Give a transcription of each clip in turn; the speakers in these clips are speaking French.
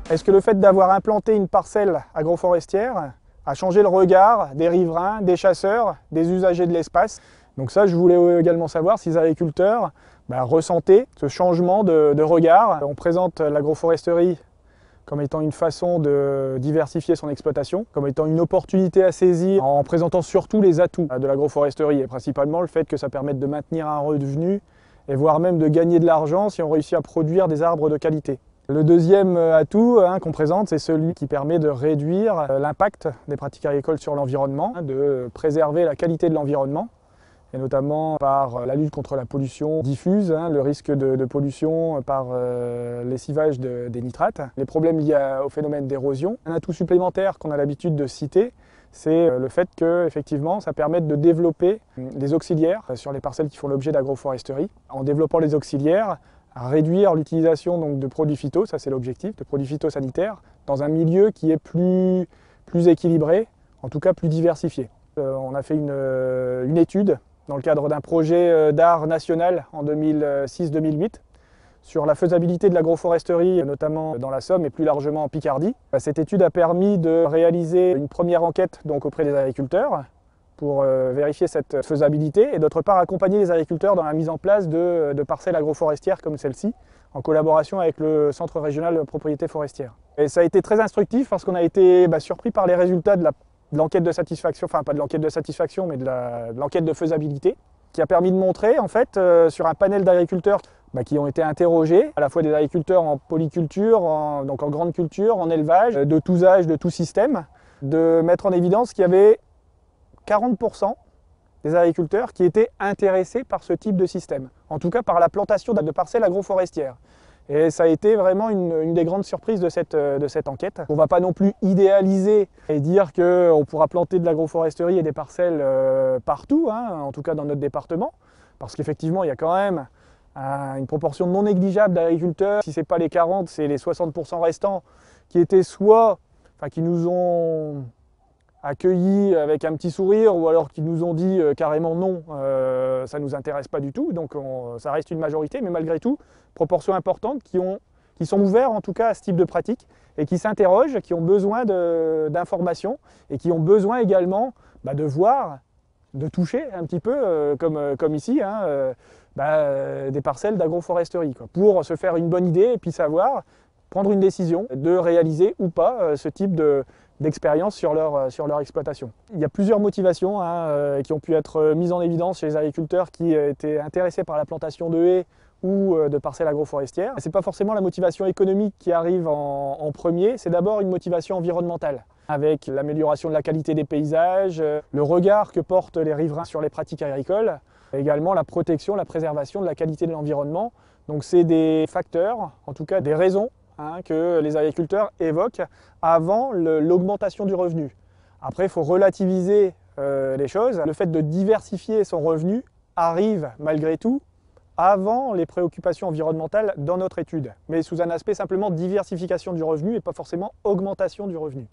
Est-ce que le fait d'avoir implanté une parcelle agroforestière a changé le regard des riverains, des chasseurs, des usagers de l'espace? Donc ça, je voulais également savoir si les agriculteurs ressentaient ce changement de regard. On présente l'agroforesterie comme étant une façon de diversifier son exploitation, comme étant une opportunité à saisir en présentant surtout les atouts de l'agroforesterie et principalement le fait que ça permette de maintenir un revenu et voire même de gagner de l'argent si on réussit à produire des arbres de qualité. Le deuxième atout qu'on présente, c'est celui qui permet de réduire l'impact des pratiques agricoles sur l'environnement, de préserver la qualité de l'environnement, et notamment par la lutte contre la pollution diffuse, le risque de pollution par lessivage des nitrates, les problèmes liés au phénomène d'érosion. Un atout supplémentaire qu'on a l'habitude de citer, c'est le fait que effectivement, ça permet de développer des auxiliaires sur les parcelles qui font l'objet d'agroforesterie. En développant les auxiliaires, à réduire l'utilisation de produits phyto, ça c'est l'objectif, de produits phytosanitaires, dans un milieu qui est plus équilibré, en tout cas plus diversifié. On a fait une étude dans le cadre d'un projet d'art national en 2006-2008 sur la faisabilité de l'agroforesterie, notamment dans la Somme et plus largement en Picardie. Cette étude a permis de réaliser une première enquête auprès des agriculteurs pour vérifier cette faisabilité et d'autre part accompagner les agriculteurs dans la mise en place de parcelles agroforestières comme celle-ci en collaboration avec le Centre régional de propriété forestière. Et ça a été très instructif parce qu'on a été surpris par les résultats de l'enquête de satisfaction, enfin pas de l'enquête de satisfaction mais de l'enquête de faisabilité qui a permis de montrer en fait sur un panel d'agriculteurs qui ont été interrogés, à la fois des agriculteurs en polyculture, donc en grande culture, en élevage, de tous âges, de tous systèmes, de mettre en évidence qu'il y avait 40% des agriculteurs qui étaient intéressés par ce type de système, en tout cas par la plantation de parcelles agroforestières. Et ça a été vraiment une des grandes surprises de cette enquête. On ne va pas non plus idéaliser et dire qu'on pourra planter de l'agroforesterie et des parcelles partout, en tout cas dans notre département, parce qu'effectivement il y a quand même une proportion non négligeable d'agriculteurs, si ce n'est pas les 40, c'est les 60% restants, qui étaient qui nous ont accueillis avec un petit sourire ou alors qui nous ont dit carrément non, ça ne nous intéresse pas du tout, donc ça reste une majorité, mais malgré tout, proportion importante qui sont ouverts en tout cas à ce type de pratique et qui s'interrogent, qui ont besoin d'informations et qui ont besoin également de voir, de toucher un petit peu, comme ici, des parcelles d'agroforesterie, pour se faire une bonne idée et puis savoir prendre une décision de réaliser ou pas ce type d'expérience sur leur exploitation. Il y a plusieurs motivations qui ont pu être mises en évidence chez les agriculteurs qui étaient intéressés par la plantation de haies ou de parcelles agroforestières. Ce n'est pas forcément la motivation économique qui arrive en premier, c'est d'abord une motivation environnementale, avec l'amélioration de la qualité des paysages, le regard que portent les riverains sur les pratiques agricoles, également la protection, la préservation de la qualité de l'environnement. Donc c'est des facteurs, en tout cas des raisons, que les agriculteurs évoquent avant l'augmentation du revenu. Après, il faut relativiser les choses. Le fait de diversifier son revenu arrive malgré tout avant les préoccupations environnementales dans notre étude, mais sous un aspect simplement diversification du revenu et pas forcément augmentation du revenu.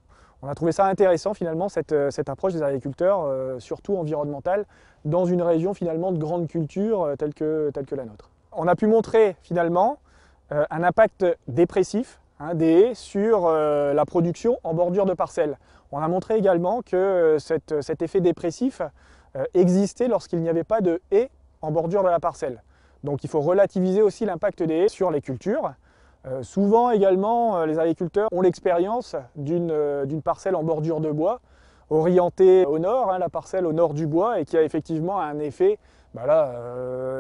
On a trouvé ça intéressant finalement, cette approche des agriculteurs, surtout environnementale, dans une région finalement de grande culture telle que la nôtre. On a pu montrer finalement un impact dépressif des haies sur la production en bordure de parcelles. On a montré également que cet effet dépressif existait lorsqu'il n'y avait pas de haies en bordure de la parcelle. Donc il faut relativiser aussi l'impact des haies sur les cultures. Souvent également, les agriculteurs ont l'expérience d'une parcelle en bordure de bois, orientée au nord, la parcelle au nord du bois, et qui a effectivement un effet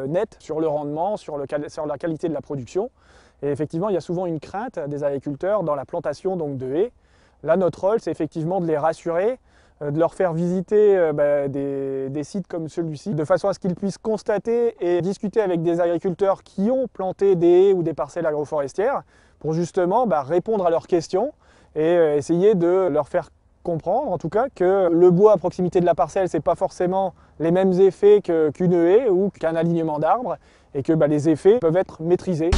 net sur le rendement, sur la qualité de la production. Et effectivement, il y a souvent une crainte des agriculteurs dans la plantation de haies. Là, notre rôle, c'est effectivement de les rassurer, de leur faire visiter des sites comme celui-ci, de façon à ce qu'ils puissent constater et discuter avec des agriculteurs qui ont planté des haies ou des parcelles agroforestières pour justement répondre à leurs questions et essayer de leur faire comprendre en tout cas que le bois à proximité de la parcelle, ce n'est pas forcément les mêmes effets qu'une haie ou qu'un alignement d'arbres et que les effets peuvent être maîtrisés.